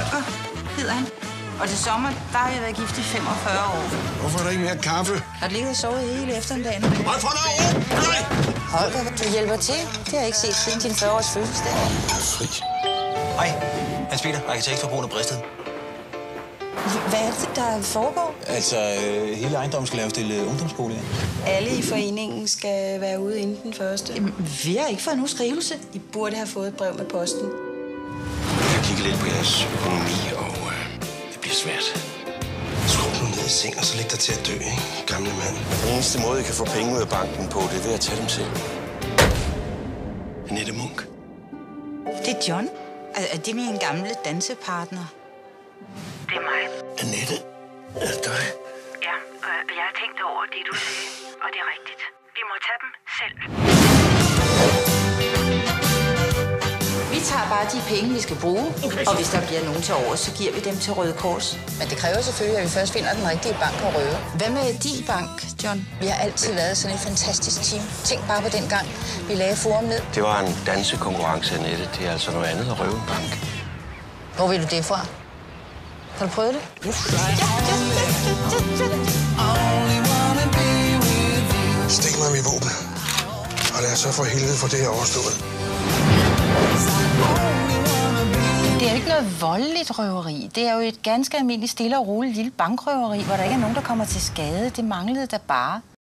Holger hedder han. Og til sommer, der har jeg været gift i 45 år. Hvorfor er der ikke mere kaffe? Har du ligget og sovet hele eftermiddagen? Hold for dig, Holger, du hjælper til. Det har jeg ikke set siden din 40-års fødselsdag. Fri. Hej, Hans Peter, arkitekt for Brun og Bristed. Hvad er det, der foregår? Altså, hele ejendommen skal laves til ungdomsboliger. Alle i foreningen skal være ude inden den første. Jamen, vi har ikke fået nogen skrivelse. I burde have fået et brev med posten. Jeg har kigget lidt på jeres økonomi, og det bliver svært. Skru nu ned i seng, og så læg dig til at dø, ikke, gamle mand? Den eneste måde, I kan få penge ud af banken på, det er ved at tage dem selv. Annette Munk. Det er John. Er det min gamle dansepartner? Det er mig. Annette, er det dig? Ja, og jeg har tænkt over det, du sagde, og det er rigtigt. Vi må tage dem selv. Vi tager bare de penge, vi skal bruge, og hvis der bliver nogen til over, så giver vi dem til Røde Kors. Men det kræver selvfølgelig, at vi først finder den rigtige bank at røve. Hvad med din bank, John? Vi har altid været sådan et fantastisk team. Tænk bare på den gang, vi lagde Forum ned. Det var en dansekonkurrence, Annette. Det er altså noget andet at røve en bank. Hvor vil du det fra? Har du prøvet det? Stik mig mit våben, og lad os så for helvede få det her overstået. Det er jo ikke noget voldeligt røveri. Det er jo et ganske almindeligt stille og roligt lille bankrøveri, hvor der ikke er nogen, der kommer til skade. Det manglede der bare.